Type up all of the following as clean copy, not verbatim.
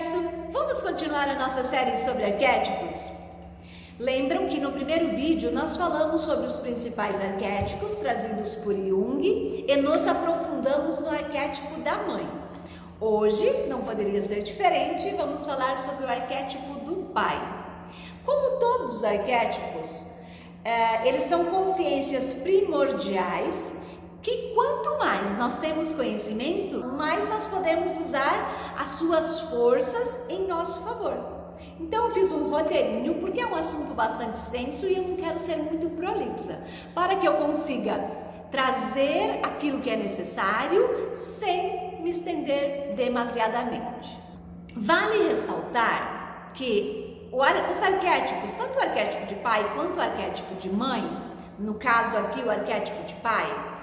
Universo! Vamos continuar a nossa série sobre arquétipos? Lembram que no primeiro vídeo nós falamos sobre os principais arquétipos trazidos por Jung e nos aprofundamos no arquétipo da mãe. Hoje, não poderia ser diferente, vamos falar sobre o arquétipo do pai. Como todos os arquétipos, eles são consciências primordiais que quanto mais nós temos conhecimento, mais nós podemos usar as suas forças em nosso favor. Então eu fiz um roteirinho, porque é um assunto bastante extenso e eu não quero ser muito prolixa, para que eu consiga trazer aquilo que é necessário sem me estender demasiadamente. Vale ressaltar que os arquétipos, tanto o arquétipo de pai quanto o arquétipo de mãe, no caso aqui o arquétipo de pai,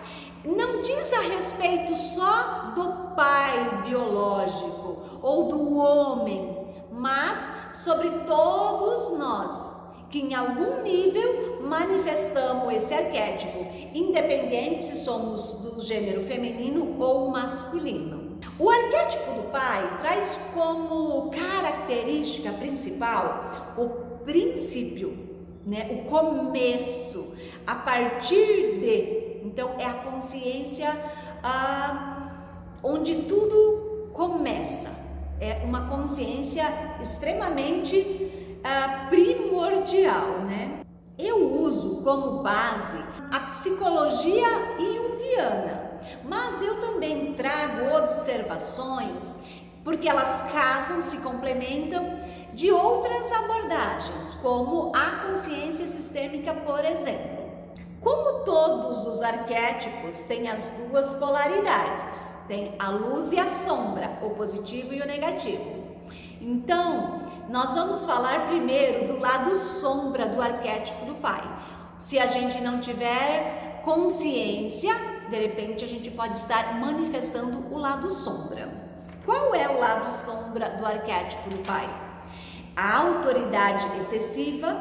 não diz a respeito só do pai biológico ou do homem, mas sobre todos nós que em algum nível manifestamos esse arquétipo, independente se somos do gênero feminino ou masculino. O arquétipo do pai traz como característica principal o princípio, o começo, a partir de. Então, é a consciência onde tudo começa. É uma consciência extremamente primordial, Eu uso como base a psicologia junguiana, mas eu também trago observações, porque elas casam, se complementam, de outras abordagens, como a consciência sistêmica, por exemplo. Como todos os arquétipos têm as duas polaridades, tem a luz e a sombra, o positivo e o negativo. Então, nós vamos falar primeiro do lado sombra do arquétipo do pai. Se a gente não tiver consciência, de repente a gente pode estar manifestando o lado sombra. Qual é o lado sombra do arquétipo do pai? A autoridade excessiva,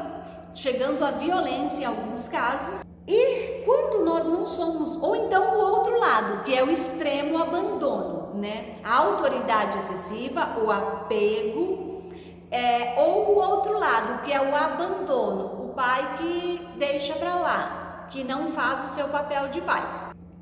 chegando à violência em alguns casos. E quando nós não somos, ou então o outro lado, que é o extremo abandono, A autoridade excessiva, o apego, ou o outro lado, que é o abandono, o pai que deixa para lá, que não faz o seu papel de pai.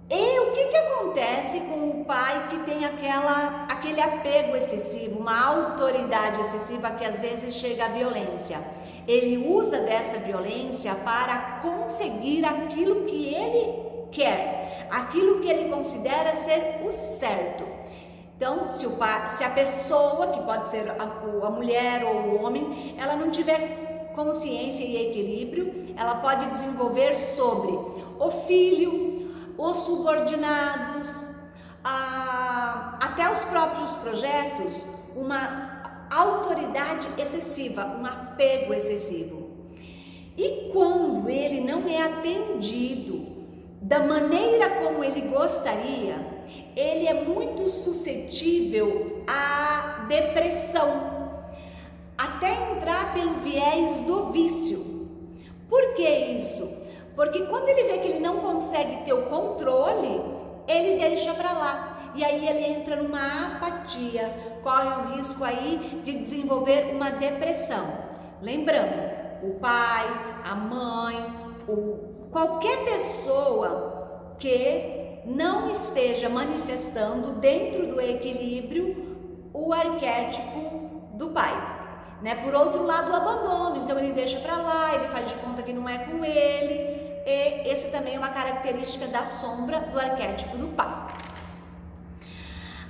E o que acontece com o pai que tem aquele apego excessivo, uma autoridade excessiva que às vezes chega à violência? Ele usa dessa violência para conseguir aquilo que ele quer, aquilo que ele considera ser o certo. Então, se a pessoa, que pode ser a mulher ou o homem, ela não tiver consciência e equilíbrio, ela pode desenvolver sobre o filho, os subordinados, até os próprios projetos, uma autoridade excessiva, um apego excessivo. E quando ele não é atendido da maneira como ele gostaria, ele é muito suscetível à depressão, até entrar pelo viés do vício. Por que isso? Porque quando ele vê que ele não consegue ter o controle, ele deixa para lá. E aí ele entra numa apatia, corre o risco aí de desenvolver uma depressão. Lembrando, o pai, a mãe, qualquer pessoa que não esteja manifestando dentro do equilíbrio o arquétipo do pai. Por outro lado, o abandono, então ele deixa para lá, ele faz de conta que não é com ele, e esse também é uma característica da sombra do arquétipo do pai.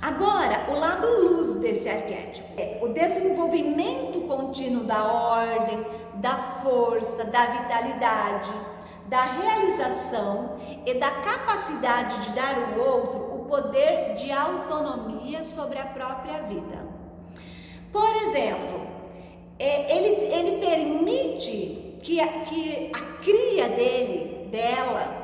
Agora, o lado luz desse arquétipo é o desenvolvimento contínuo da ordem, da força, da vitalidade, da realização e da capacidade de dar ao outro o poder de autonomia sobre a própria vida. Por exemplo, ele permite que a cria dela,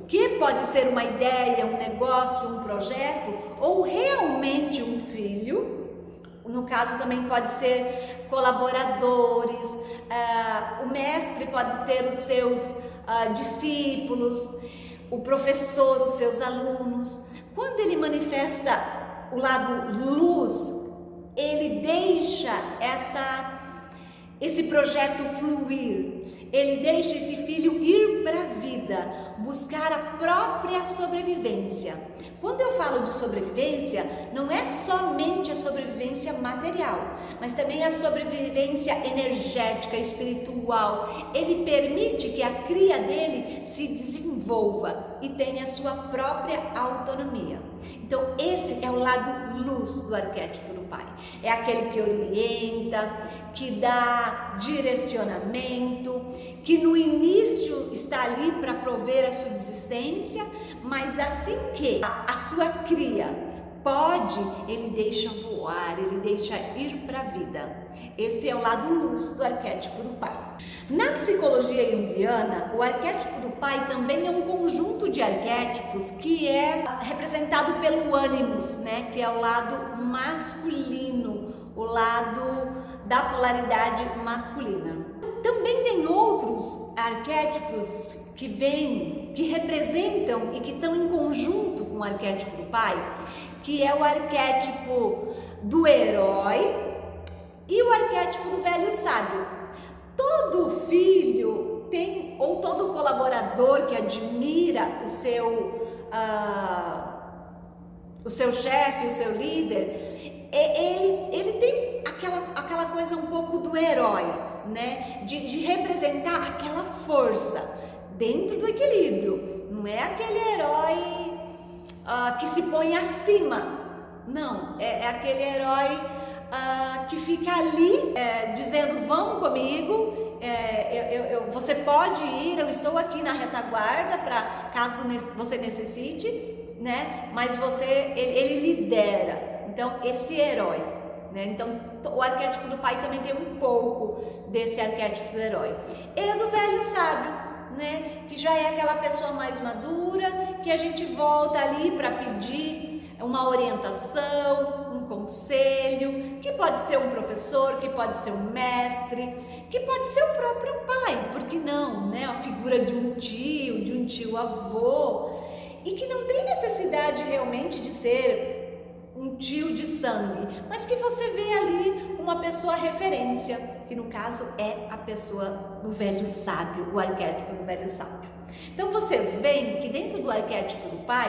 que pode ser uma ideia, um negócio, um projeto, ou realmente um filho, no caso também pode ser colaboradores, o mestre pode ter os seus discípulos, o professor, os seus alunos. Quando ele manifesta o lado luz ele deixa esse projeto fluir, ele deixa esse filho ir para a vida, buscar a própria sobrevivência. Quando eu falo de sobrevivência, não é somente a sobrevivência material, mas também a sobrevivência energética, espiritual. Ele permite que a cria dele se desenvolva e tenha a sua própria autonomia. Então esse é o lado luz do arquétipo do pai. É aquele que orienta, que dá direcionamento, que no início está ali para prover a subsistência, mas assim que a sua cria pode, ele deixa voar, ele deixa ir para a vida. Esse é o lado luz do arquétipo do pai. Na psicologia junguiana, o arquétipo do pai também é um conjunto de arquétipos que é representado pelo ânimos, né? Que é o lado masculino, o lado da polaridade masculina. Também tem outros arquétipos que vêm, que representam e que estão em conjunto com o arquétipo do pai, que é o arquétipo do herói e o arquétipo do velho sábio. Todo filho tem, ou todo colaborador que admira o seu chefe, o seu líder, ele tem aquela coisa um pouco do herói, né? De representar aquela força dentro do equilíbrio. Não é aquele herói que se põe acima, não, é aquele herói que fica ali dizendo: vamos comigo, você pode ir, eu estou aqui na retaguarda para caso você necessite, né? Mas ele lidera. Então esse herói, né? Então o arquétipo do pai também tem um pouco desse arquétipo do herói. E do velho sábio, né? Que já é aquela pessoa mais madura, que a gente volta ali para pedir uma orientação, um conselho, que pode ser um professor, que pode ser um mestre, que pode ser o próprio pai, por que não, né? A figura de um tio avô, e que não tem necessidade realmente de ser um tio de sangue, mas que você vê ali uma pessoa referência, que no caso é a pessoa do velho sábio, o arquétipo do velho sábio. Então vocês veem que dentro do arquétipo do pai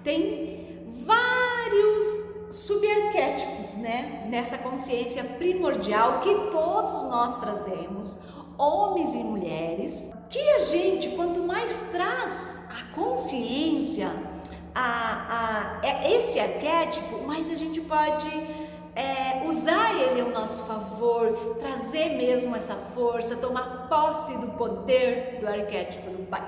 tem vários subarquétipos, né? Nessa consciência primordial que todos nós trazemos, homens e mulheres, que a gente, quanto mais traz a consciência, esse arquétipo, mais a gente pode usar ele ao nosso favor, trazer mesmo essa força, tomar posse do poder do arquétipo do pai,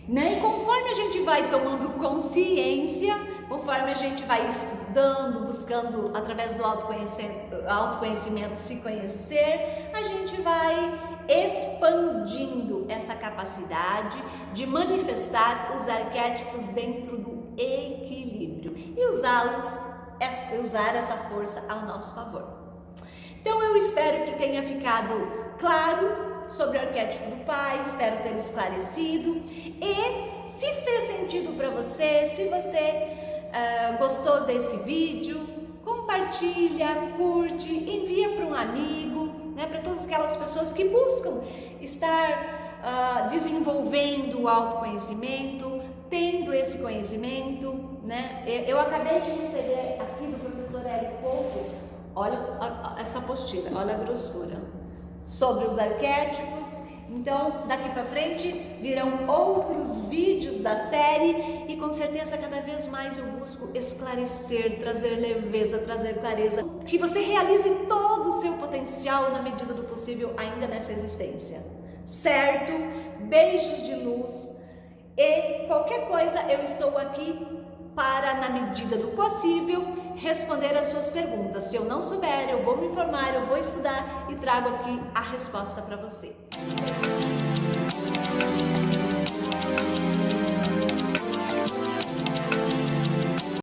né? E conforme a gente vai tomando consciência, conforme a gente vai estudando, buscando através do autoconhecimento se conhecer, a gente vai expandindo essa capacidade de manifestar os arquétipos dentro do equilíbrio e usar essa força ao nosso favor. Então eu espero que tenha ficado claro sobre o arquétipo do pai, espero ter esclarecido, e se fez sentido para você, se você gostou desse vídeo, compartilha, curte, envia para um amigo, né, para todas aquelas pessoas que buscam estar desenvolvendo o autoconhecimento, tendo esse conhecimento, né? Eu acabei de receber aqui do professor Hélio Couto, olha essa apostila, olha a grossura, sobre os arquétipos. Então, daqui para frente virão outros vídeos da série e com certeza cada vez mais eu busco esclarecer, trazer leveza, trazer clareza, que você realize todo o seu potencial na medida do possível ainda nessa existência, certo? Beijos de luz e qualquer coisa eu estou aqui para, na medida do possível, responder as suas perguntas. Se eu não souber, eu vou me informar, eu vou estudar e trago aqui a resposta para você.